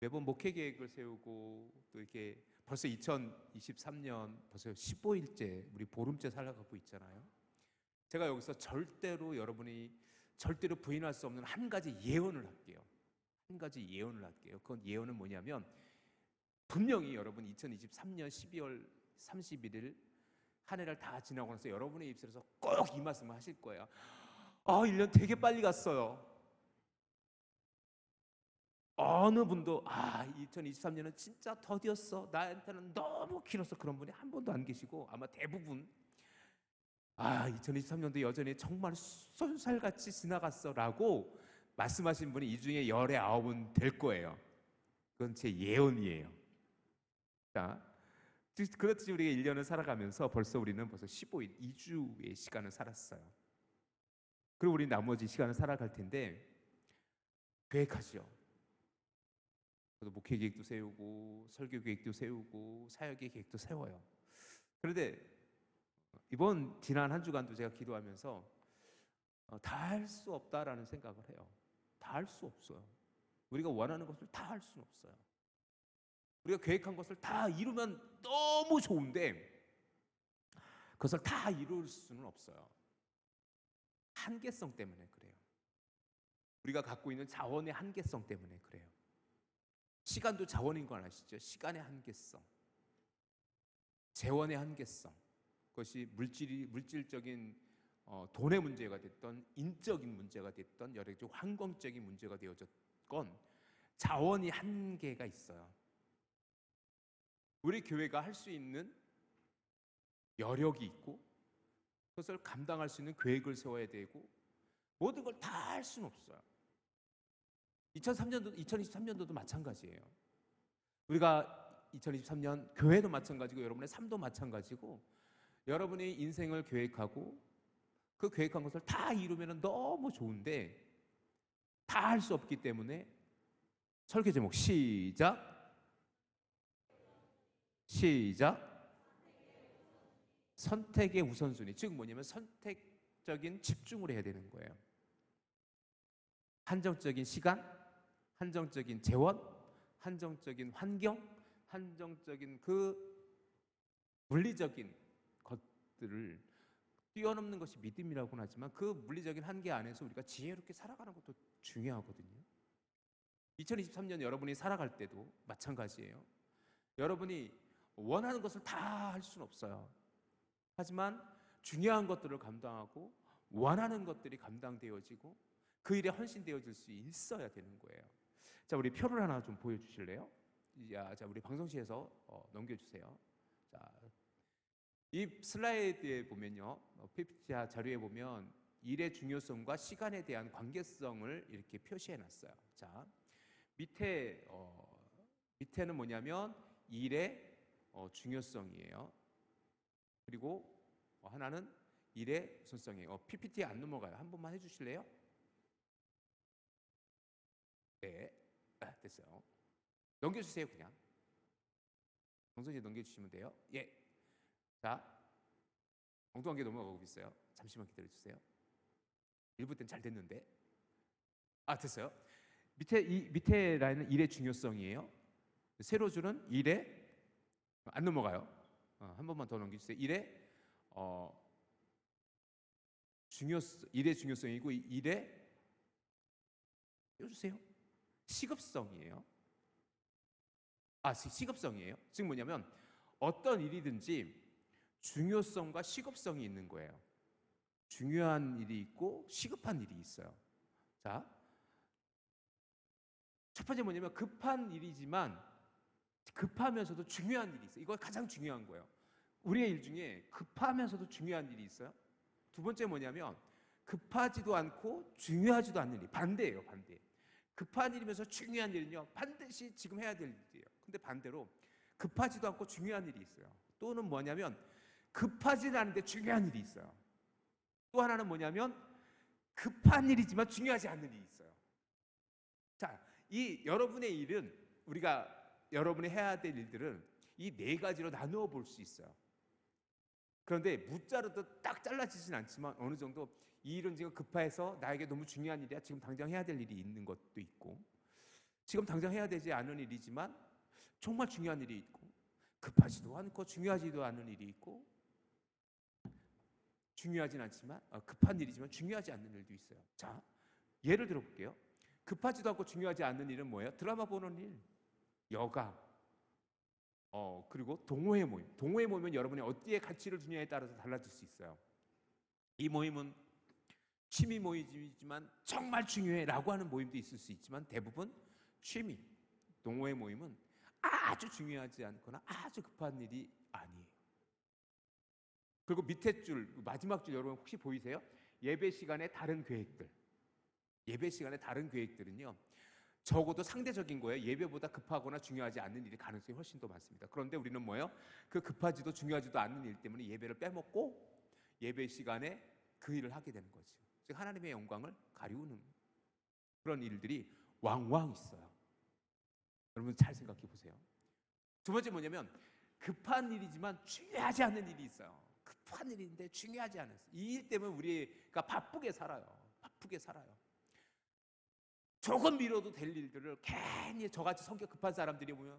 매번 목회 계획을 세우고 또 이렇게 벌써 2023년 벌써 15일째 우리 보름째 살아가고 있잖아요. 제가 여기서 절대로 여러분이 절대로 부인할 수 없는 한 가지 예언을 할게요. 한 가지 예언을 할게요. 그건 예언은 뭐냐면 분명히 여러분 2023년 12월 31일 한 해를 다 지나고 나서 여러분의 입술에서 꼭 이 말씀을 하실 거예요. 1년 되게 빨리 갔어요. 어느 분도 2023년은 진짜 더디었어. 나한테는 너무 길었어. 그런 분이 한 분도 안 계시고 아마 대부분 2023년도 여전히 정말 쏜살같이 지나갔어 라고 말씀하신 분이 이 중에 열의 아홉은 될 거예요. 그건 제 예언이에요. 자, 그렇듯이 우리가 1년을 살아가면서 우리는 벌써 15일, 2주의 시간을 살았어요. 그리고 우리 나머지 시간을 살아갈 텐데 계획하죠. 저도 목회 계획도 세우고 설교 계획도 세우고 사역의 계획도 세워요. 그런데 이번 지난 한 주간도 제가 기도하면서 다 할 수 없다라는 생각을 해요. 다 할 수 없어요. 우리가 원하는 것을 다 할 수는 없어요. 우리가 계획한 것을 다 이루면 너무 좋은데 그것을 다 이룰 수는 없어요. 한계성 때문에 그래요. 우리가 갖고 있는 자원의 한계성 때문에 그래요. 시간도 자원인 거 아시죠? 시간의 한계성, 재원의 한계성, 그것이 물질적인 돈의 문제가 됐던 인적인 문제가 됐던 여러 가지 환경적인 문제가 되어졌건 자원이 한계가 있어요. 우리 교회가 할 수 있는 여력이 있고 그것을 감당할 수 있는 계획을 세워야 되고 모든 걸 다 할 수는 없어요. 2023년도도 마찬가지예요. 우리가 2023년 교회도 마찬가지고 여러분의 삶도 마찬가지고 여러분이 인생을 계획하고 그 계획한 것을 다 이루면 너무 좋은데 다 할 수 없기 때문에 설교 제목 시작 선택의 우선순위. 즉 뭐냐면 선택적인 집중을 해야 되는 거예요. 한정적인 시간, 한정적인 재원, 한정적인 환경, 한정적인 그 물리적인 것들을 뛰어넘는 것이 믿음이라고는 하지만 그 물리적인 한계 안에서 우리가 지혜롭게 살아가는 것도 중요하거든요. 2023년 여러분이 살아갈 때도 마찬가지예요. 여러분이 원하는 것을 다 할 수는 없어요. 하지만 중요한 것들을 감당하고 원하는 것들이 감당되어지고 그 일에 헌신되어질 수 있어야 되는 거예요. 자, 우리 표를 하나 좀 보여주실래요? 자, 우리 방송실에서 넘겨주세요. 자, 이 슬라이드에 보면요, PPT 자료에 보면 일의 중요성과 시간에 대한 관계성을 이렇게 표시해놨어요. 자, 밑에는 뭐냐면 일의 중요성이에요. 그리고 하나는 일의 우선성이에요. PPT에 안 넘어가요. 한 번만 해주실래요? 네, 됐어요. 넘겨주세요, 그냥. 정선이 넘겨주시면 돼요. 예. 자, 엉뚱한 게 넘어가고 있어요. 잠시만 기다려주세요. 1부 때는 잘 됐는데. 됐어요. 밑에 라인은 일의 중요성이에요. 세로줄은 일의 안 넘어가요. 한 번만 더 넘겨주세요. 일의 중요성이고 일의 띄워주세요. 시급성이에요. 시급성이에요. 즉 뭐냐면 어떤 일이든지 중요성과 시급성이 있는 거예요. 중요한 일이 있고 시급한 일이 있어요. 자, 첫 번째 뭐냐면 급한 일이지만 급하면서도 중요한 일이 있어요. 이거 가장 중요한 거예요. 우리의 일 중에 급하면서도 중요한 일이 있어요. 두 번째 뭐냐면 급하지도 않고 중요하지도 않는 일, 반대예요. 반대. 급한 일이면서 중요한 일은요 반드시 지금 해야 될 일이에요. 근데 반대로 급하지도 않고 중요한 일이 있어요. 또는 뭐냐면 급하지는 않은데 중요한 일이 있어요. 또 하나는 뭐냐면 급한 일이지만 중요하지 않는 일이 있어요. 자, 이 여러분의 일은 여러분이 해야 될 일들은 이 네 가지로 나누어 볼 수 있어요. 그런데 무자로도 딱 잘라지진 않지만 어느 정도 이 일은 지금 급해서 나에게 너무 중요한 일이야. 지금 당장 해야 될 일이 있는 것도 있고 지금 당장 해야 되지 않은 일이지만 정말 중요한 일이 있고, 급하지도 않고 중요하지도 않은 일이 있고, 중요하진 않지만 급한 일이지만 중요하지 않는 일도 있어요. 자, 예를 들어 볼게요. 급하지도 않고 중요하지 않는 일은 뭐예요? 드라마 보는 일, 여가, 그리고 동호회 모임. 동호회 모임은 여러분이 어디에 가치를 두냐에 따라서 달라질 수 있어요. 이 모임은 취미 모임이지만 정말 중요해라고 하는 모임도 있을 수 있지만 대부분 취미, 동호회 모임은 아주 중요하지 않거나 아주 급한 일이 아니에요. 그리고 밑에 줄, 마지막 줄 여러분 혹시 보이세요? 예배 시간에 다른 계획들. 예배 시간에 다른 계획들은요, 적어도 상대적인 거예요. 예배보다 급하거나 중요하지 않는 일이 가능성이 훨씬 더 많습니다. 그런데 우리는 뭐예요? 그 급하지도 중요하지도 않는 일 때문에 예배를 빼먹고 예배 시간에 그 일을 하게 되는 거죠. 즉 하나님의 영광을 가리우는 그런 일들이 왕왕 있어요. 여러분 잘 생각해 보세요. 두 번째 뭐냐면 급한 일이지만 중요하지 않은 일이 있어요. 급한 일인데 중요하지 않아요. 이 일 때문에 우리가 바쁘게 살아요. 바쁘게 살아요. 조금 미뤄도 될 일들을 괜히 저같이 성격 급한 사람들이 보면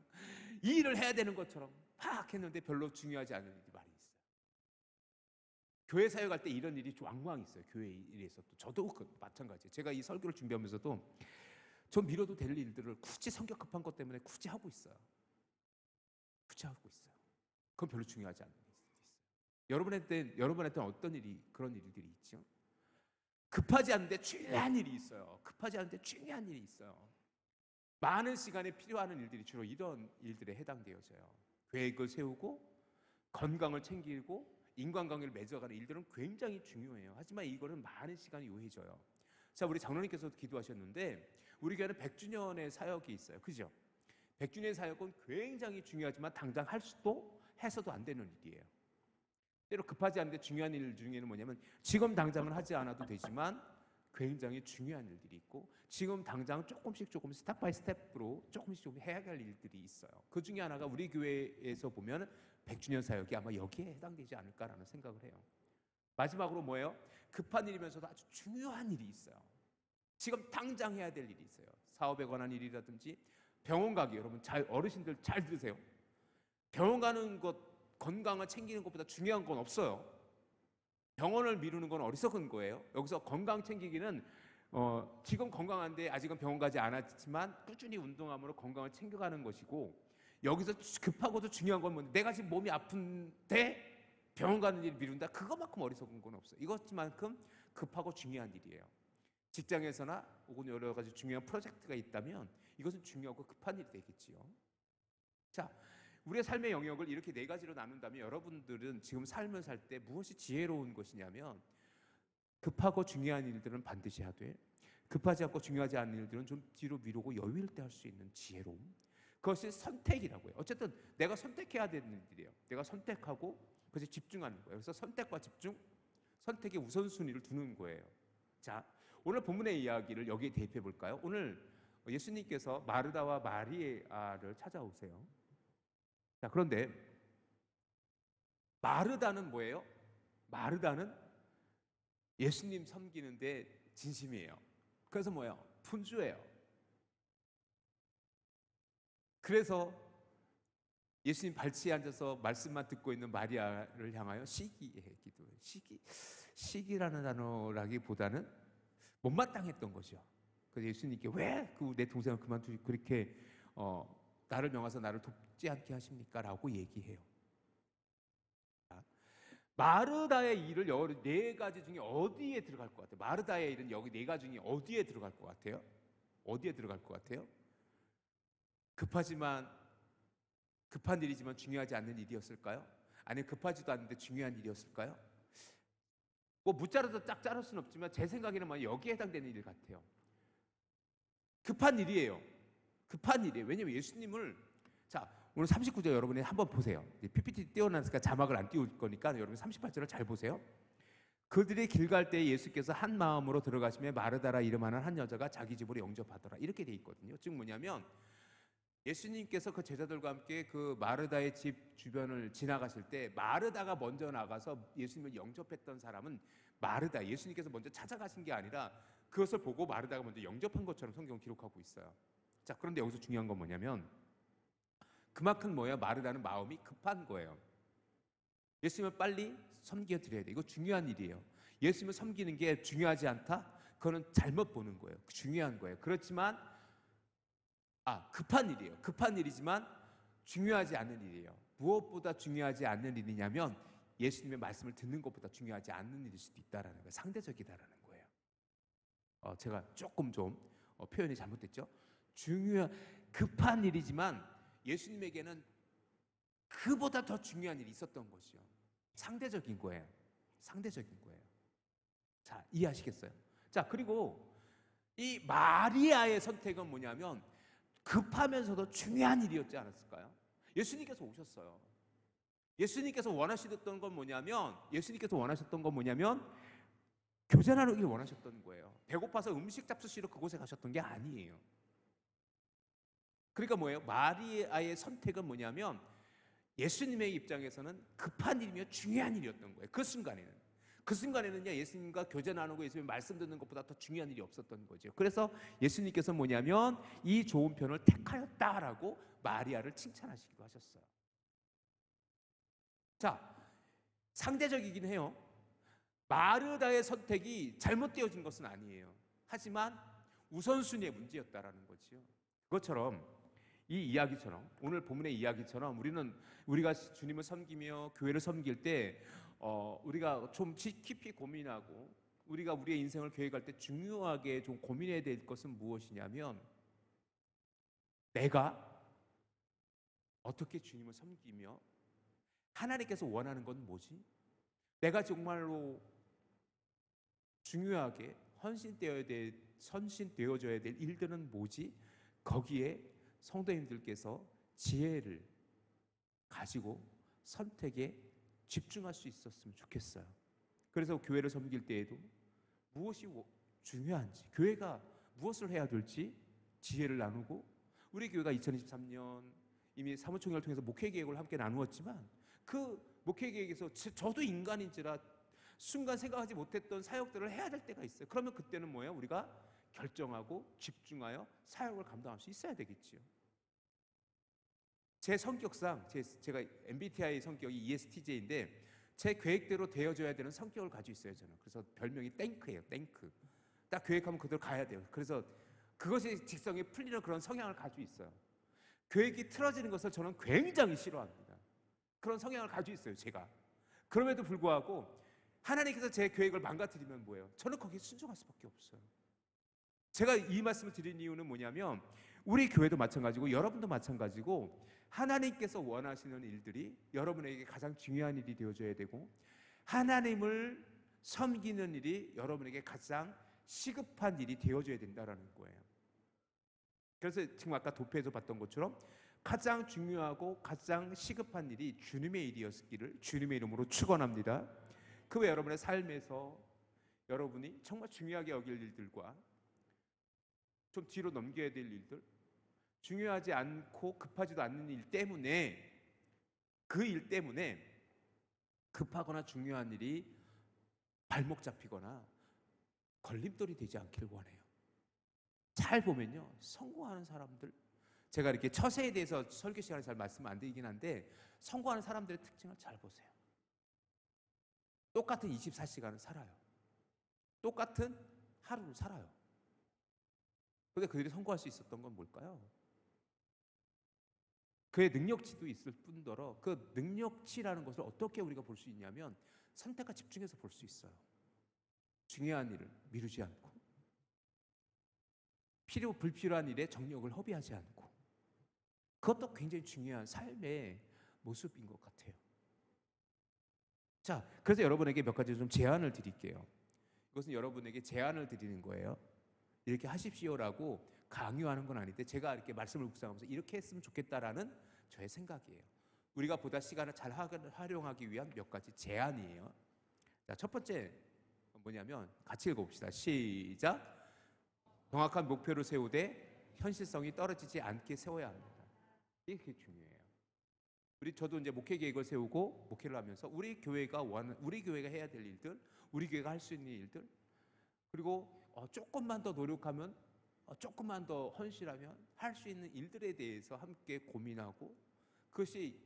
이 일을 해야 되는 것처럼 팍 했는데 별로 중요하지 않은 일이 많이 있어요. 교회 사역할 때 이런 일이 왕왕 있어요. 교회 일에서도. 저도 마찬가지예요. 제가 이 설교를 준비하면서도 저 미뤄도 될 일들을 굳이 성격 급한 것 때문에 굳이 하고 있어요. 굳이 하고 있어요. 그건 별로 중요하지 않은 일이 있어요. 여러분한테는 어떤 일이, 그런 일들이 있죠? 급하지 않은데 중요한 일이 있어요. 급하지 않은데 중요한 일이 있어요. 많은 시간이 필요한 일들이 주로 이런 일들에 해당되어져요. 계획을 세우고 건강을 챙기고 인간관계를 맺어가는 일들은 굉장히 중요해요. 하지만 이거는 많은 시간이 요해져요. 자, 우리 장로님께서도 기도하셨는데 우리 교회는 100주년의 사역이 있어요. 그죠? 100주년의 사역은 굉장히 중요하지만 당장 할 수도 해서도 안 되는 일이에요. 때로 급하지 않은데 중요한 일 중에는 뭐냐면 지금 당장은 하지 않아도 되지만 굉장히 중요한 일들이 있고 지금 당장 조금씩 스텝 바이 스텝으로 조금씩 해야 할 일들이 있어요. 그 중에 하나가 우리 교회에서 보면 100주년 사역이 아마 여기에 해당되지 않을까라는 생각을 해요. 마지막으로 뭐예요? 급한 일이면서도 아주 중요한 일이 있어요. 지금 당장 해야 될 일이 있어요. 사업에 관한 일이라든지 병원 가기. 여러분 어르신들 잘 들으세요. 병원 가는 것, 건강을 챙기는 것보다 중요한 건 없어요. 병원을 미루는 건 어리석은 거예요. 여기서 건강 챙기기는 지금 건강한데 아직은 병원 가지 않았지만 꾸준히 운동함으로 건강을 챙겨가는 것이고, 여기서 급하고도 중요한 건 뭔데, 내가 지금 몸이 아픈데 병원 가는 일을 미룬다? 그것만큼 어리석은 건 없어요. 이것만큼 급하고 중요한 일이에요. 직장에서나 혹은 여러 가지 중요한 프로젝트가 있다면 이것은 중요하고 급한 일이 되겠지요. 자, 우리의 삶의 영역을 이렇게 네 가지로 나눈다면 여러분들은 지금 삶을 살 때 무엇이 지혜로운 것이냐면, 급하고 중요한 일들은 반드시 하되 급하지 않고 중요하지 않은 일들은 좀 뒤로 미루고 여유일 때 할 수 있는 지혜로움, 그것이 선택이라고 해요. 어쨌든 내가 선택해야 되는 일들이에요. 내가 선택하고 그것에 집중하는 거예요. 그래서 선택과 집중, 선택의 우선순위를 두는 거예요. 자, 오늘 본문의 이야기를 여기에 대입해 볼까요? 오늘 예수님께서 마르다와 마리아를 찾아오세요. 자, 그런데 마르다는 뭐예요? 마르다는 예수님 섬기는데 진심이에요. 그래서 뭐예요? 분주해요. 그래서 예수님 발치에 앉아서 말씀만 듣고 있는 마리아를 향하여 시기해 기도해요. 시기라는 단어라기보다는 못마땅했던 거죠. 그래서 예수님께 왜 내 동생을 그만두고 그렇게 나를 명하사 나를 돕지 않게 하십니까? 라고 얘기해요. 마르다의 일을 네 가지 중에 어디에 들어갈 것 같아요? 마르다의 일은 여기 네 가지 중에 어디에 들어갈 것 같아요? 어디에 들어갈 것 같아요? 급한 일이지만 중요하지 않는 일이었을까요? 아니면 급하지도 않은데 중요한 일이었을까요? 뭐 무자르도 딱 자를 수는 없지만 제 생각에는 여기에 해당되는 일 같아요. 급한 일이에요. 급한 일이에요. 왜냐면 예수님을, 자, 오늘 39절 여러분이 한번 보세요. PPT 띄워놨으니까 자막을 안 띄울 거니까 여러분 38절을 잘 보세요. 그들이 길 갈 때 예수께서 한 마음으로 들어가시며 마르다라 이름하는 한 여자가 자기 집으로 영접하더라. 이렇게 돼 있거든요. 즉 뭐냐면 예수님께서 그 제자들과 함께 그 마르다의 집 주변을 지나가실 때 마르다가 먼저 나가서 예수님을 영접했던 사람은 마르다, 예수님께서 먼저 찾아가신 게 아니라 그것을 보고 마르다가 먼저 영접한 것처럼 성경은 기록하고 있어요. 자, 그런데 여기서 중요한 건 뭐냐면 그만큼 뭐예요? 마르다는 마음이 급한 거예요. 예수님을 빨리 섬겨 드려야 돼. 이거 중요한 일이에요. 예수님을 섬기는 게 중요하지 않다? 그거는 잘못 보는 거예요. 중요한 거예요. 그렇지만 급한 일이에요. 급한 일이지만 중요하지 않은 일이에요. 무엇보다 중요하지 않는 일이냐면 예수님의 말씀을 듣는 것보다 중요하지 않는 일일 수도 있다라는 거예요. 상대적이다라는 거예요. 제가 조금 좀 표현이 잘못됐죠? 급한 일이지만 예수님에게는 그보다 더 중요한 일이 있었던 거죠. 상대적인 거예요. 상대적인 거예요. 자, 이해하시겠어요? 자, 그리고 이 마리아의 선택은 뭐냐면 급하면서도 중요한 일이었지 않았을까요? 예수님께서 오셨어요. 예수님께서 원하셨던 건 뭐냐면 교제 나누기 원하셨던 거예요. 배고파서 음식 잡수시러 그곳에 가셨던 게 아니에요. 그러니까 뭐예요? 마리아의 선택은 뭐냐면 예수님의 입장에서는 급한 일이며 중요한 일이었던 거예요. 그 순간에는요, 예수님과 교제 나누고 예수님 말씀 듣는 것보다 더 중요한 일이 없었던 거죠. 그래서 예수님께서 뭐냐면 이 좋은 편을 택하였다라고 마리아를 칭찬하시기도 하셨어요. 자, 상대적이긴 해요. 마르다의 선택이 잘못되어진 것은 아니에요. 하지만 우선순위의 문제였다라는 거지요. 그것처럼 이 이야기처럼, 오늘 본문의 이야기처럼 우리가 주님을 섬기며 교회를 섬길 때 우리가 좀 깊이 고민하고 우리가 우리의 인생을 계획할 때 중요하게 좀 고민해야 될 것은 무엇이냐면 내가 어떻게 주님을 섬기며 하나님께서 원하는 건 뭐지? 내가 정말로 중요하게 헌신되어져야 될 일들은 뭐지? 거기에 성도님들께서 지혜를 가지고 선택에 집중할 수 있었으면 좋겠어요. 그래서 교회를 섬길 때에도 무엇이 중요한지, 교회가 무엇을 해야 될지 지혜를 나누고, 우리 교회가 2023년 이미 사무총회를 통해서 목회 계획을 함께 나누었지만 그 목회 계획에서 저도 인간인지라 순간 생각하지 못했던 사역들을 해야 될 때가 있어요. 그러면 그때는 뭐예요? 우리가 결정하고 집중하여 사역을 감당할 수 있어야 되겠지요. 제 성격상 제가 MBTI 성격이 ESTJ인데 제 계획대로 되어져야 되는 성격을 가지고 있어요. 저는 그래서 별명이 땡크예요. 땡크. 딱 계획하면 그대로 가야 돼요. 그래서 그것이 직성이 풀리는 그런 성향을 가지고 있어요. 계획이 틀어지는 것을 저는 굉장히 싫어합니다. 그런 성향을 가지고 있어요. 제가. 그럼에도 불구하고 하나님께서 제 계획을 망가뜨리면 뭐예요? 저는 거기에 순종할 수밖에 없어요. 제가 이 말씀을 드린 이유는 뭐냐면 우리 교회도 마찬가지고 여러분도 마찬가지고 하나님께서 원하시는 일들이 여러분에게 가장 중요한 일이 되어져야 되고 하나님을 섬기는 일이 여러분에게 가장 시급한 일이 되어져야 된다는 거예요. 그래서 지금 아까 도표에서 봤던 것처럼 가장 중요하고 가장 시급한 일이 주님의 일이었기를 주님의 이름으로 축원합니다. 그 외 여러분의 삶에서 여러분이 정말 중요하게 여길 일들과 좀 뒤로 넘겨야 될 일들, 중요하지 않고 급하지도 않는 일 때문에 그 일 때문에 급하거나 중요한 일이 발목 잡히거나 걸림돌이 되지 않기를 원해요. 잘 보면요, 성공하는 사람들, 제가 이렇게 처세에 대해서 설교 시간에 잘 말씀 안 드리긴 한데 성공하는 사람들의 특징을 잘 보세요. 똑같은 24시간을 살아요. 똑같은 하루를 살아요. 그런데 그들이 성공할 수 있었던 건 뭘까요? 그의 능력치도 있을 뿐더러 그 능력치라는 것을 어떻게 우리가 볼 수 있냐면 선택과 집중해서 볼 수 있어요. 중요한 일을 미루지 않고 불필요한 일에 정력을 허비하지 않고, 그것도 굉장히 중요한 삶의 모습인 것 같아요. 자, 그래서 여러분에게 몇 가지 좀 제안을 드릴게요. 이것은 여러분에게 제안을 드리는 거예요. 이렇게 하십시오라고 강요하는 건 아닌데 제가 이렇게 말씀을 묵상하면서 이렇게 했으면 좋겠다라는 저의 생각이에요. 우리가 보다 시간을 잘 활용하기 위한 몇 가지 제안이에요. 자, 첫 번째 뭐냐면 같이 읽어봅시다. 시작. 정확한 목표를 세우되 현실성이 떨어지지 않게 세워야 합니다. 이게 중요해요. 저도 이제 목회 계획을 세우고 목회를 하면서 우리 교회가 해야 될 일들, 우리 교회가 할 수 있는 일들, 그리고 조금만 더 노력하면 조금만 더 헌신하면 할 수 있는 일들에 대해서 함께 고민하고, 그것이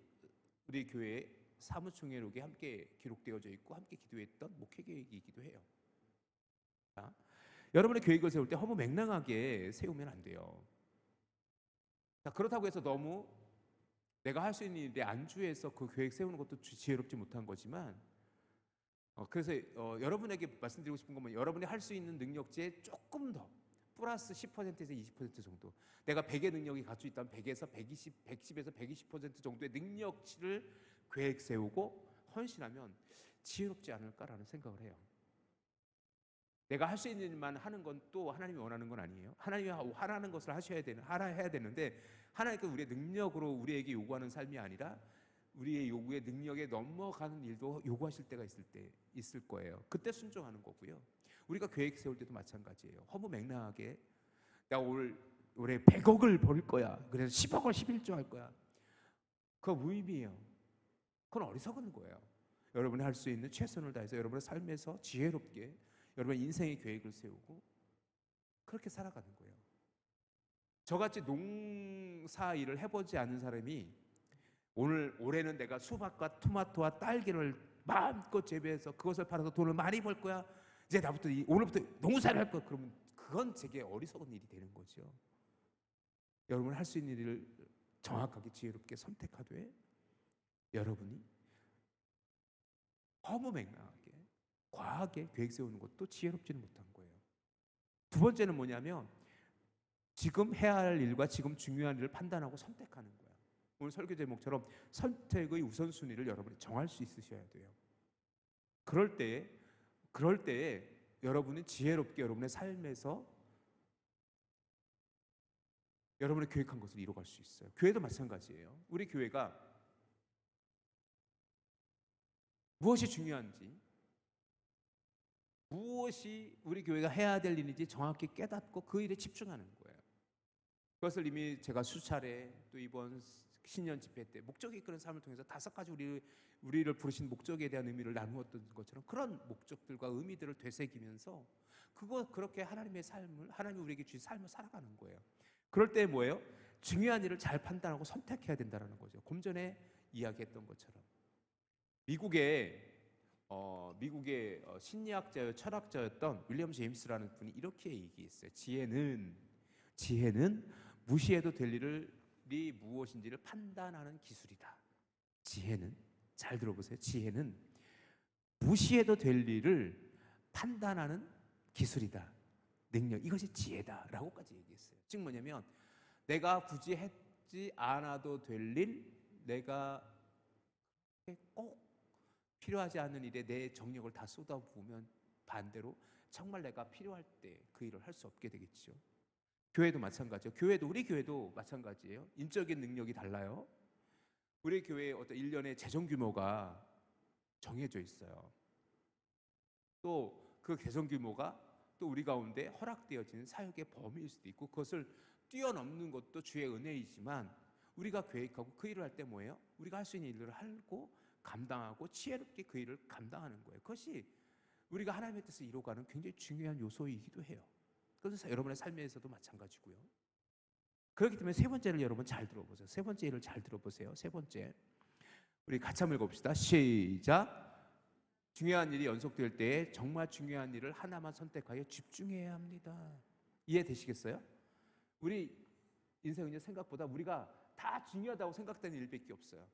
우리 교회 사무총회록에 함께 기록되어져 있고 함께 기도했던 목회 계획이기도 해요. 자, 여러분의 계획을 세울 때 허무맹랑하게 세우면 안 돼요. 자, 그렇다고 해서 너무 내가 할 수 있는 일에 안주해서 그 계획 세우는 것도 지혜롭지 못한 거지만, 그래서 여러분에게 말씀드리고 싶은 건 여러분이 할 수 있는 능력치에 조금 더 플러스 10%에서 20% 정도, 내가 100의 능력이 갖추 있다면 100에서 120, 110에서 120% 정도의 능력치를 계획 세우고 헌신하면 지혜롭지 않을까라는 생각을 해요. 내가 할 수 있는 일만 하는 건 또 하나님이 원하는 건 아니에요. 하나님이 하라는 것을 해야 되는데, 하나님께서 우리의 능력으로 우리에게 요구하는 삶이 아니라 우리의 요구의 능력에 넘어가는 일도 요구하실 때가 있을 거예요. 그때 순종하는 거고요. 우리가 계획 세울 때도 마찬가지예요. 허무맹랑하게 내가 올해 100억을 벌 거야, 그래서 10억을 11조 할 거야, 그거 무의미해요. 그건 어리석은 거예요. 여러분이 할 수 있는 최선을 다해서 여러분의 삶에서 지혜롭게 여러분의 인생의 계획을 세우고 그렇게 살아가는 거예요. 저같이 농사 일을 해보지 않은 사람이 올해는 내가 수박과 토마토와 딸기를 마음껏 재배해서 그것을 팔아서 돈을 많이 벌 거야, 이제 오늘부터 농사를 할 거야, 그러면 그건 되게 어리석은 일이 되는 거죠. 여러분 할 수 있는 일을 정확하게 지혜롭게 선택하되, 여러분이 허무맹랑하게 과하게 계획 세우는 것도 지혜롭지는 못한 거예요. 두 번째는 뭐냐면 지금 해야 할 일과 지금 중요한 일을 판단하고 선택하는 거예요. 오늘 설교 제목처럼 선택의 우선순위를 여러분이 정할 수 있으셔야 돼요. 그럴 때에 여러분은 지혜롭게 여러분의 삶에서 여러분이 계획한 것을 이루어갈 수 있어요. 교회도 마찬가지예요. 우리 교회가 무엇이 중요한지, 무엇이 우리 교회가 해야 될 일인지 정확히 깨닫고 그 일에 집중하는 거예요. 그것을 이미 제가 수차례, 또 이번 신년 집회 때 목적이 이끄는 삶을 통해서 5가지 우리를 부르신 목적에 대한 의미를 나누었던 것처럼 그런 목적들과 의미들을 되새기면서 그렇게 하나님의 삶을, 하나님이 우리에게 주신 삶을 살아가는 거예요. 그럴 때 뭐예요? 중요한 일을 잘 판단하고 선택해야 된다는 거죠. 좀 전에 이야기했던 것처럼 미국의 심리학자요 철학자였던 윌리엄 제임스라는 분이 이렇게 얘기했어요. 지혜는 무시해도 될 일이 무엇인지를 판단하는 기술이다. 지혜는, 잘 들어보세요. 지혜는 무시해도 될 일을 판단하는 기술이다. 능력, 이것이 지혜다라고까지 얘기했어요. 즉 뭐냐면 내가 굳이 하지 않아도 될 일, 내가 꼭 필요하지 않은 일에 내 정력을 다 쏟아부으면 반대로 정말 내가 필요할 때 그 일을 할 수 없게 되겠죠. 교회도 마찬가지예요. 우리 교회도 마찬가지예요. 인적인 능력이 달라요. 우리 교회의 어떤 1년의 재정 규모가 정해져 있어요. 또 그 재정 규모가 또 우리 가운데 허락되어진 사역의 범위일 수도 있고, 그것을 뛰어넘는 것도 주의 은혜이지만 우리가 계획하고 그 일을 할 때 뭐예요? 우리가 할 수 있는 일을 하고 감당하고 지혜롭게 그 일을 감당하는 거예요. 그것이 우리가 하나님의 뜻을 이루어가는 굉장히 중요한 요소이기도 해요. 그래서 여러분의 삶에서도 마찬가지고요. 그렇기 때문에 세 번째를 여러분 잘 들어보세요. 세 번째 일을 잘 들어보세요. 세 번째, 우리 같이 한번 읽어봅시다. 시작. 중요한 일이 연속될 때 정말 중요한 일을 하나만 선택하여 집중해야 합니다. 이해되시겠어요? 우리 인생은요, 생각보다 우리가 다 중요하다고 생각되는 일밖에 없어요.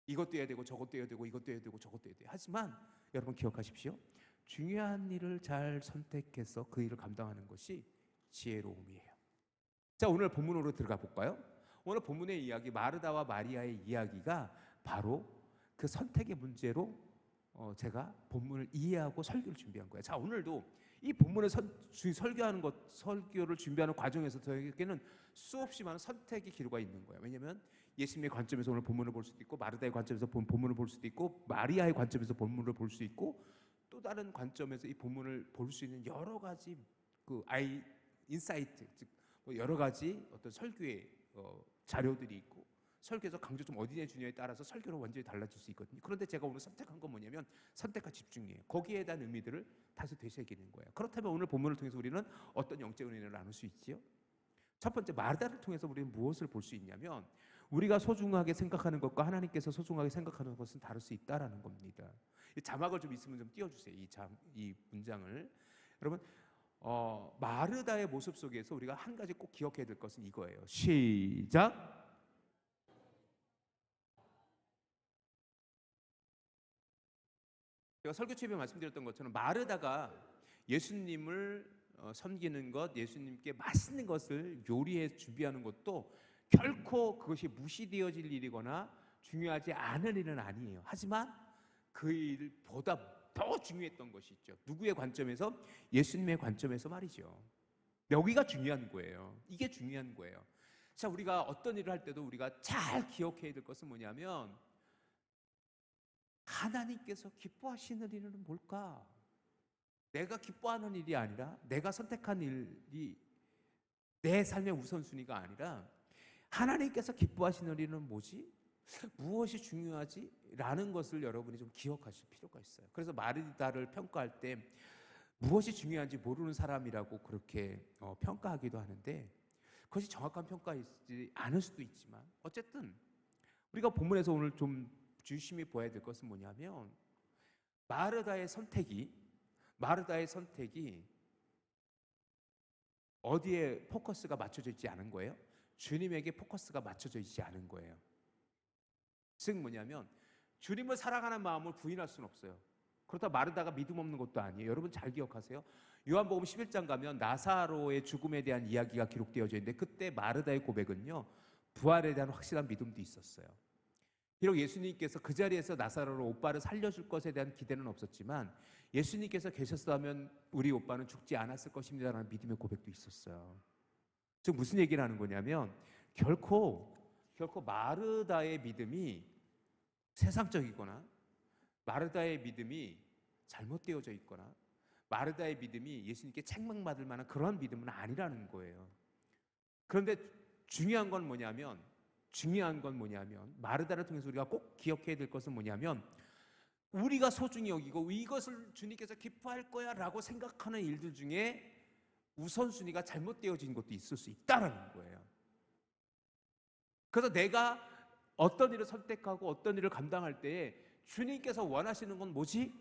이것도 해야 되고 저것도 해야 되고 이것도 해야 되고 저것도 해야 돼요. 하지만 여러분 기억하십시오. 중요한 일을 잘 선택해서 그 일을 감당하는 것이 지혜로움이에요. 자, 오늘 본문으로 들어가 볼까요? 오늘 본문의 이야기, 마르다와 마리아의 이야기가 바로 그 선택의 문제로 제가 본문을 이해하고 설교를 준비한 거예요. 자, 오늘도 이 본문을 설교를 준비하는 과정에서 저에게는 수없이 많은 선택의 기로가 있는 거예요. 왜냐하면 예수님의 관점에서 오늘 본문을 볼 수도 있고, 마르다의 관점에서 본문을 볼 수도 있고, 마리아의 관점에서 본문을 볼 수 있고, 또 다른 관점에서 이 본문을 볼 수 있는 여러 가지 인사이트, 즉 여러 가지 어떤 설교의 자료들이 있고 설교에서 강조 좀 어디에 주냐에 따라서 설교로 완전히 달라질 수 있거든요. 그런데 제가 오늘 선택한 건 뭐냐면 선택과 집중이에요. 거기에 대한 의미들을 다시 되새기는 거예요. 그렇다면 오늘 본문을 통해서 우리는 어떤 영적 은혜를 나눌 수 있지요? 첫 번째, 마르다를 통해서 우리는 무엇을 볼 수 있냐면 우리가 소중하게 생각하는 것과 하나님께서 소중하게 생각하는 것은 다를 수 있다라는 겁니다. 이 자막을 좀 있으면 좀 띄워주세요. 이 문장을. 여러분, 마르다의 모습 속에서 우리가 한 가지 꼭 기억해야 될 것은 이거예요. 시작. 제가 설교 초입에 말씀드렸던 것처럼 마르다가 예수님을 섬기는 것, 예수님께 맛있는 것을 요리해 준비하는 것도 결코 그것이 무시되어질 일이거나 중요하지 않은 일은 아니에요. 하지만 그 일보다 더 중요했던 것이 있죠. 누구의 관점에서? 예수님의 관점에서 말이죠. 여기가 중요한 거예요. 이게 중요한 거예요. 자, 우리가 어떤 일을 할 때도 우리가 잘 기억해야 될 것은 뭐냐면 하나님께서 기뻐하시는 일은 뭘까? 내가 기뻐하는 일이 아니라 내가 선택한 일이 내 삶의 우선순위가 아니라 하나님께서 기뻐하시는 일은 뭐지? 무엇이 중요하지? 라는 것을 여러분이 좀 기억하실 필요가 있어요. 그래서 마르다를 평가할 때 무엇이 중요한지 모르는 사람이라고 그렇게 평가하기도 하는데 그것이 정확한 평가이지 않을 수도 있지만 어쨌든 우리가 본문에서 오늘 좀 유심히 보아야 될 것은 뭐냐면 마르다의 선택이 어디에 포커스가 맞춰져 있지 않은 거예요? 주님에게 포커스가 맞춰져 있지 않은 거예요. 즉 뭐냐면 주님을 사랑하는 마음을 부인할 수는 없어요. 그렇다고 마르다가 믿음 없는 것도 아니에요. 여러분 잘 기억하세요. 요한복음 11장 가면 나사로의 죽음에 대한 이야기가 기록되어져 있는데 그때 마르다의 고백은요, 부활에 대한 확실한 믿음도 있었어요. 비록 예수님께서 그 자리에서 나사로로 오빠를 살려줄 것에 대한 기대는 없었지만 예수님께서 계셨다면 우리 오빠는 죽지 않았을 것입니다라는 믿음의 고백도 있었어요. 즉 무슨 얘기를 하는 거냐면 결코 마르다의 믿음이 세상적이거나 마르다의 믿음이 잘못되어져 있거나 마르다의 믿음이 예수님께 책망받을 만한 그런 믿음은 아니라는 거예요. 그런데 중요한 건 뭐냐면 마르다를 통해서 우리가 꼭 기억해야 될 것은 뭐냐면 우리가 소중히 여기고 이것을 주님께서 기뻐할 거야 라고 생각하는 일들 중에 우선순위가 잘못되어진 것도 있을 수 있다는 거예요. 그래서 내가 어떤 일을 선택하고 어떤 일을 감당할 때에 주님께서 원하시는 건 뭐지?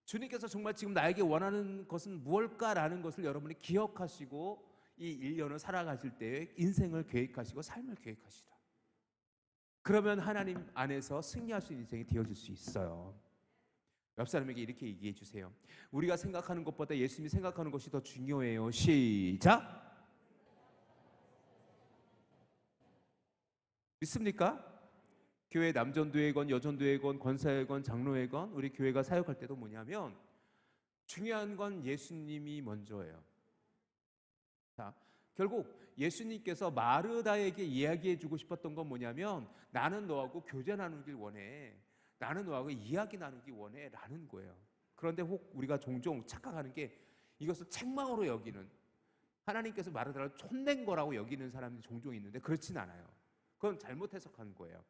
주님께서 정말 지금 나에게 원하는 것은 무엇일까라는 것을 여러분이 기억하시고 이 1년을 살아가실 때에 인생을 계획하시고 삶을 계획하시라. 그러면 하나님 안에서 승리할 수 있는 인생이 되어질 수 있어요. 옆 사람에게 이렇게 얘기해 주세요. 우리가 생각하는 것보다 예수님이 생각하는 것이 더 중요해요. 시작. 믿습니까? 교회 남전도회건 여전도회건 권사회건 장로회건 우리 교회가 사역할 때도 뭐냐면 중요한 건 예수님이 먼저예요. 자, 결국 예수님께서 마르다에게 이야기해 주고 싶었던 건 뭐냐면 나는 너하고 교제 나누길 원해. 나는 너하고 이야기 나누기 원해 라는 거예요. 그런데 혹 우리가 종종 착각하는 게 이것을 책망으로 여기는, 하나님께서 마르다를 촌낸 거라고 여기는 사람들이 종종 있는데 그렇진 않아요. 그건 잘못 해석한 거예요.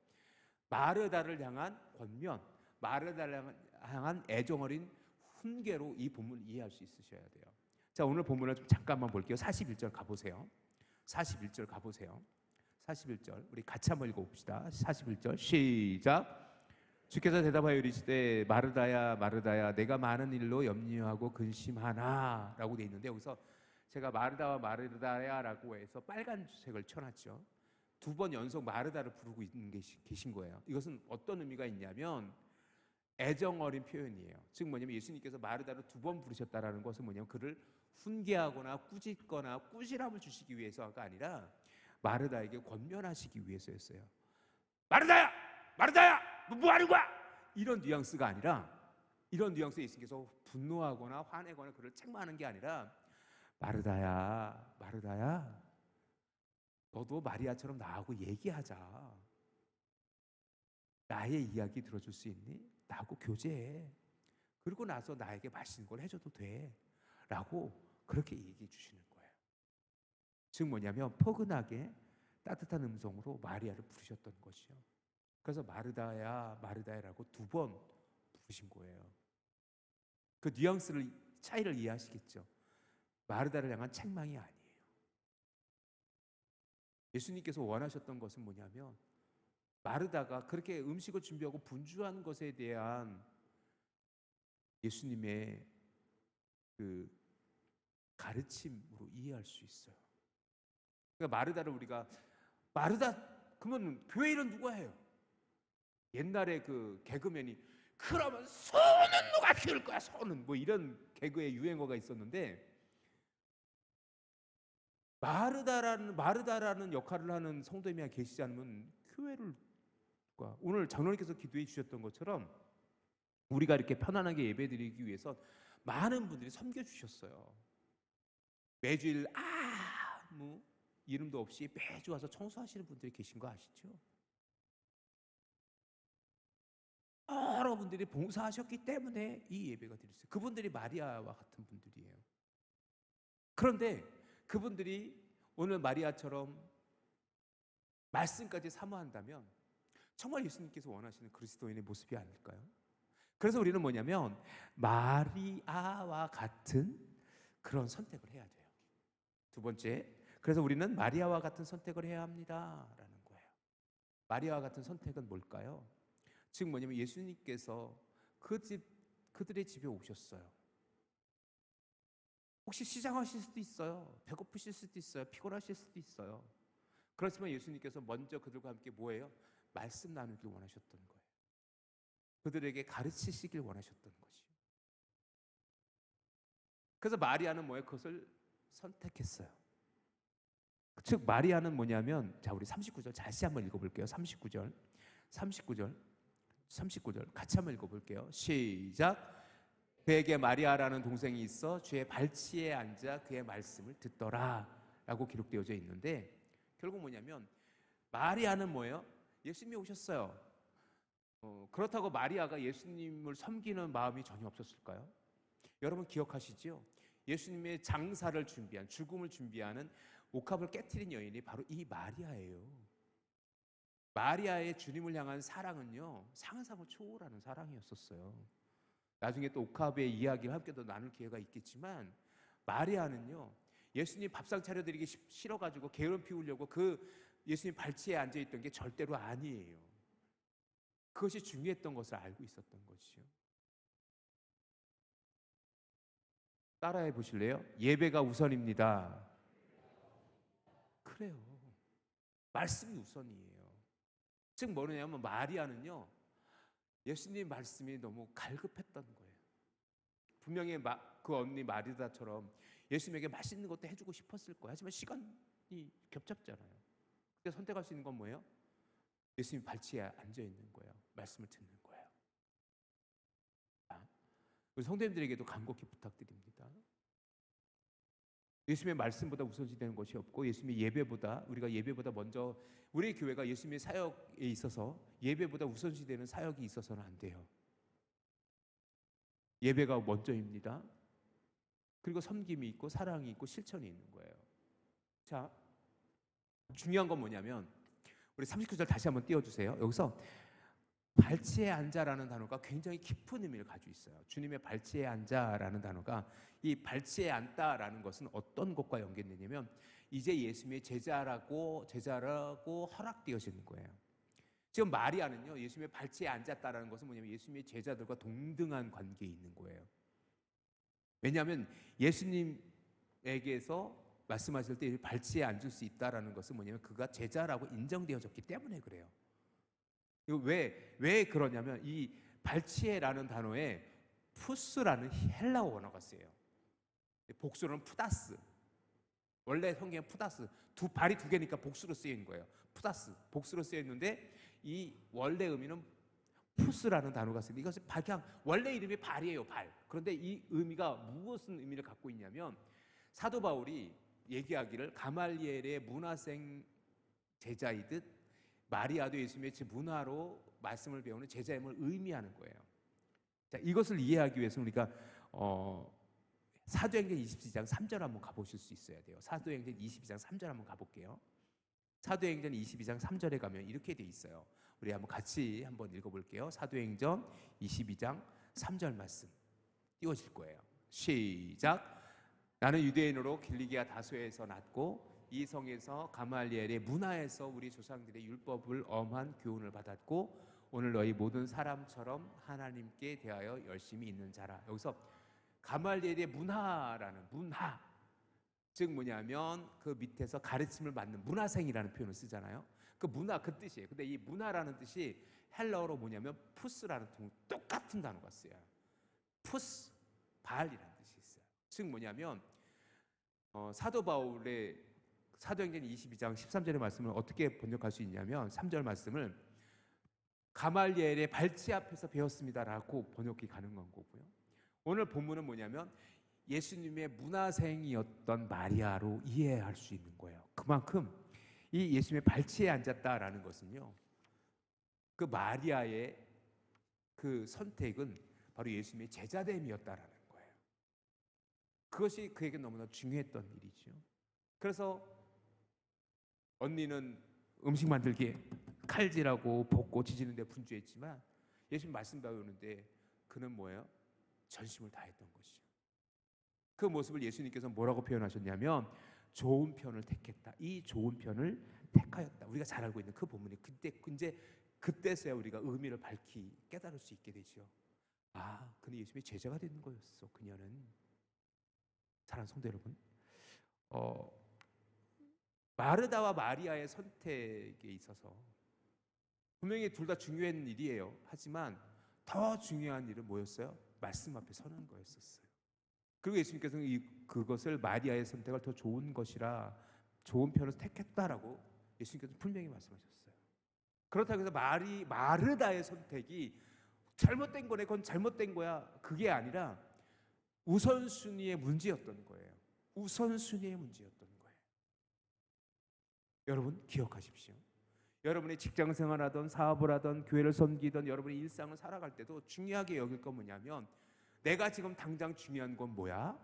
마르다를 향한 권면, 마르다를 향한 애정어린 훈계로 이 본문을 이해할 수 있으셔야 돼요. 자, 오늘 본문을 좀 잠깐만 볼게요. 41절 가보세요. 41절 가보세요. 41절 우리 같이 한번 읽어봅시다. 41절 시작. 주께서 대답하여 이르시되 마르다야 마르다야 내가 많은 일로 염려하고 근심하나 라고 돼 있는데 여기서 제가 마르다와 마르다야 라고 해서 빨간색을 쳐놨죠. 2번 연속 마르다를 부르고 있는 계신 거예요. 이것은 어떤 의미가 있냐면 애정어린 표현이에요. 즉 뭐냐면 예수님께서 마르다를 2번 부르셨다라는 것은 뭐냐면 그를 훈계하거나 꾸짖거나 꾸지람을 주시기 위해서가 아니라 마르다에게 권면하시기 위해서였어요. 마르다야! 마르다야! 너 뭐 하는 거야? 이런 뉘앙스가 아니라, 이런 뉘앙스에 예수님께서 분노하거나 화내거나 그를 책망하는 게 아니라 마르다야 마르다야 너도 마리아처럼 나하고 얘기하자. 나의 이야기 들어줄 수 있니? 나하고 교제해. 그리고 나서 나에게 맛있는 걸 해줘도 돼 라고 그렇게 얘기해 주시는 거예요. 즉 뭐냐면 포근하게 따뜻한 음성으로 마리아를 부르셨던 것이요. 그래서 마르다야 마르다야라고 2번 부르신 거예요. 그 뉘앙스를 차이를 이해하시겠죠. 마르다를 향한 책망이 아니에요. 예수님께서 원하셨던 것은 뭐냐면 마르다가 그렇게 음식을 준비하고 분주한 것에 대한 예수님의 그 가르침으로 이해할 수 있어요. 그러니까 마르다를 우리가 마르다 그러면 교회 일은 누가 해요? 옛날에 그 개그맨이 그러면 소는 누가 키울 거야? 소는 뭐 이런 개그의 유행어가 있었는데 마르다라는 역할을 하는 성도님이 계시지 않으면 교회를 오늘 장로님께서 기도해 주셨던 것처럼 우리가 이렇게 편안하게 예배드리기 위해서 많은 분들이 섬겨 주셨어요. 매주일 아무 이름도 없이 매주 와서 청소하시는 분들이 계신 거 아시죠? 여러분들이 봉사하셨기 때문에 이 예배가 드렸어요. 그분들이 마리아와 같은 분들이에요. 그런데 그분들이 오늘 마리아처럼 말씀까지 사모한다면 정말 예수님께서 원하시는 그리스도인의 모습이 아닐까요? 그래서 우리는 뭐냐면 마리아와 같은 그런 선택을 해야 돼요. 2번째, 그래서 우리는 마리아와 같은 선택을 해야 합니다라는 거예요. 마리아와 같은 선택은 뭘까요? 즉 뭐냐면 예수님께서 그들의 집에 오셨어요. 혹시 시장하실 수도 있어요. 배고프실 수도 있어요. 피곤하실 수도 있어요. 그렇지만 예수님께서 먼저 그들과 함께 뭐예요? 말씀 나누길 원하셨던 거예요. 그들에게 가르치시길 원하셨던 것이요. 그래서 마리아는 뭐예요? 그것을 선택했어요. 즉 마리아는 뭐냐면 자 우리 39절 다시 한번 읽어볼게요. 39절 같이 한번 읽어볼게요. 시작. 그에게 마리아라는 동생이 있어 주의 발치에 앉아 그의 말씀을 듣더라 라고 기록되어져 있는데 결국 뭐냐면 마리아는 뭐예요? 예수님이 오셨어요. 그렇다고 마리아가 예수님을 섬기는 마음이 전혀 없었을까요? 여러분 기억하시죠? 예수님의 장사를 준비한 죽음을 준비하는 옥합을 깨트린 여인이 바로 이 마리아예요. 마리아의 주님을 향한 사랑은요 상상을 초월하는 사랑이었었어요. 나중에 또 옥합의 이야기를 함께 더 나눌 기회가 있겠지만 마리아는요 예수님 밥상 차려드리기 싫어가지고 게으름 피우려고 그 예수님 발치에 앉아있던 게 절대로 아니에요. 그것이 중요했던 것을 알고 있었던 것이요. 따라해 보실래요? 예배가 우선입니다. 그래요. 말씀이 우선이에요. 즉 뭐냐면 마리아는요 예수님 말씀이 너무 갈급했던 거예요. 분명히 그 언니 마리다처럼 예수님에게 맛있는 것도 해주고 싶었을 거예요. 하지만 시간이 겹잡잖아요. 그때 선택할 수 있는 건 뭐예요? 예수님 발치에 앉아 있는 거예요. 말씀을 듣는 거예요. 우리 성도님들에게도 간곡히 부탁드립니다. 예수님의 말씀보다 우선시되는 것이 없고 예수님의 예배보다 우리가 예배보다 먼저 우리 교회가 예수님의 사역에 있어서 예배보다 우선시되는 사역이 있어서는 안 돼요. 예배가 먼저입니다. 그리고 섬김이 있고 사랑이 있고 실천이 있는 거예요. 자, 중요한 건 뭐냐면 우리 39절 다시 한번 띄워주세요. 여기서 발치에 앉아라는 단어가 굉장히 깊은 의미를 가지고 있어요. 주님의 발치에 앉아라는 단어가 이 발치에 앉다라는 것은 어떤 것과 연결되냐면 이제 예수님의 제자라고 허락되어지는 거예요. 지금 마리아는요 예수님의 발치에 앉았다라는 것은 뭐냐면 예수님의 제자들과 동등한 관계에 있는 거예요. 왜냐하면 예수님에게서 말씀하실 때 발치에 앉을 수 있다라는 것은 뭐냐면 그가 제자라고 인정되어졌기 때문에 그래요. 이거 왜 그러냐면 이 발치에라는 단어에 푸스라는 헬라어 원어가 쓰여요. 복수로는 푸다스. 원래 성경에 푸다스 발이 2개니까 복수로 쓰인 거예요. 푸다스 복수로 쓰여 있는데 이 원래 의미는 푸스라는 단어가 쓰여요. 이것은 그냥 원래 이름이 발이에요. 발. 그런데 이 의미가 무슨 의미를 갖고 있냐면 사도 바울이 얘기하기를 가말리엘의 문화생 제자이듯 마리아도 예수님의 문화로 말씀을 배우는 제자임을 의미하는 거예요. 자, 이것을 이해하기 위해서 우리가 사도행전 22장 3절 한번 가보실 수 있어야 돼요. 사도행전 22장 3절 한번 가볼게요. 사도행전 22장 3절에 가면 이렇게 돼 있어요. 우리 한번 같이 한번 읽어볼게요. 사도행전 22장 3절 말씀 띄워질 거예요. 시작. 나는 유대인으로 길리기아 다소에서 났고 이 성에서 가말리엘의 문화에서 우리 조상들의 율법을 엄한 교훈을 받았고 오늘 너희 모든 사람처럼 하나님께 대하여 열심히 있는 자라. 여기서 가말리엘의 문화라는 문화, 즉 뭐냐면 그 밑에서 가르침을 받는 문화생이라는 표현을 쓰잖아요. 그 문화 그 뜻이에요. 근데 이 문화라는 뜻이 헬라어로 뭐냐면 푸스라는 똑같은 단어가 쓰여요. 푸스, 발이라는 뜻이 있어요. 즉 뭐냐면 사도 바울의 사도행전 22장 13절의 말씀을 어떻게 번역할 수 있냐면 3절 말씀을 가말리엘의 발치 앞에서 배웠습니다라고 번역이 가능한 거고요. 오늘 본문은 뭐냐면 예수님의 문화생이었던 마리아로 이해할 수 있는 거예요. 그만큼 이 예수님의 발치에 앉았다라는 것은요, 그 마리아의 그 선택은 바로 예수님의 제자됨이었다라는 거예요. 그것이 그에게 너무나 중요했던 일이죠. 그래서 언니는 음식 만들기에 칼질하고 볶고 지지는 데 분주했지만 예수님 말씀 배우는데 그는 뭐예요? 전심을 다했던 것이죠. 그 모습을 예수님께서 뭐라고 표현하셨냐면 좋은 편을 택했다. 이 좋은 편을 택하였다. 우리가 잘 알고 있는 그 본문이 그때서야 우리가 의미를 밝히 깨달을 수 있게 되죠. 아, 그는 예수님의 제자가 되는 거였어. 그녀는. 사랑하는 성도 여러분, 마르다와 마리아의 선택에 있어서 분명히 둘 다 중요한 일이에요. 하지만 더 중요한 일은 뭐였어요? 말씀 앞에 서는 거였었어요. 그리고 예수님께서는 그것을 마리아의 선택을 더 좋은 것이라 좋은 편을 택했다라고 예수님께서 분명히 말씀하셨어요. 그렇다고 해서 마르다의 선택이 잘못된 거네, 그건 잘못된 거야, 그게 아니라 우선순위의 문제였던 거예요. 우선순위의 문제였던 거예요. 여러분 기억하십시오. 여러분이 직장생활하던 사업을 하던 교회를 섬기던 여러분의 일상을 살아갈 때도 중요하게 여길 건 뭐냐면 내가 지금 당장 중요한 건 뭐야?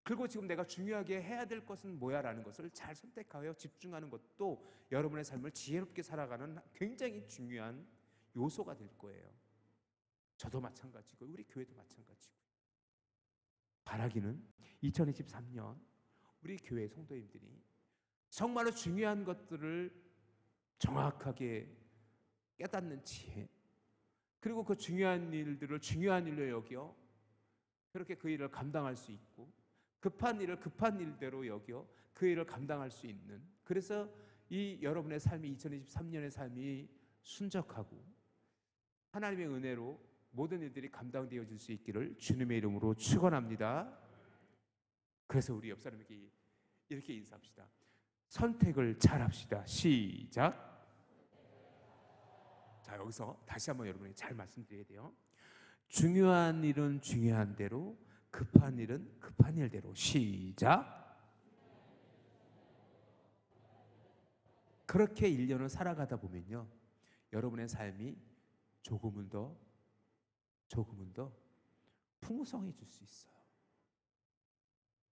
그리고 지금 내가 중요하게 해야 될 것은 뭐야? 라는 것을 잘 선택하여 집중하는 것도 여러분의 삶을 지혜롭게 살아가는 굉장히 중요한 요소가 될 거예요. 저도 마찬가지고 우리 교회도 마찬가지고. 바라기는 2023년 우리 교회 성도님들이 정말로 중요한 것들을 정확하게 깨닫는 지혜, 그리고 그 중요한 일들을 중요한 일로 여겨 그렇게 그 일을 감당할 수 있고 급한 일을 급한 일대로 여겨 그 일을 감당할 수 있는, 그래서 이 여러분의 삶이 2023년의 삶이 순적하고 하나님의 은혜로 모든 일들이 감당되어질 수 있기를 주님의 이름으로 축원합니다. 그래서 우리 옆 사람에게 이렇게 인사합시다. 선택을 잘합시다. 시작. 자, 여기서 다시 한번 여러분이 잘 말씀드려야 돼요. 중요한 일은 중요한 대로, 급한 일은 급한 일대로. 시작. 그렇게 1년을 살아가다 보면요, 여러분의 삶이 조금은 더 풍성해질 수 있어요.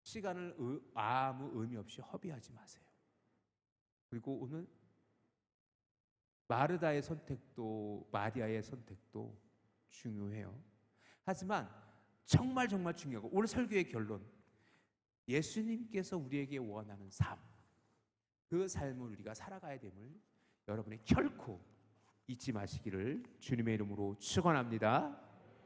시간을 아무 의미 없이 허비하지 마세요. 그리고 오늘 마르다의 선택도 마리아의 선택도 중요해요. 하지만 정말 중요하고 오늘 설교의 결론, 예수님께서 우리에게 원하는 삶, 그 삶을 우리가 살아가야 됨을 여러분이 결코 잊지 마시기를 주님의 이름으로 축원합니다.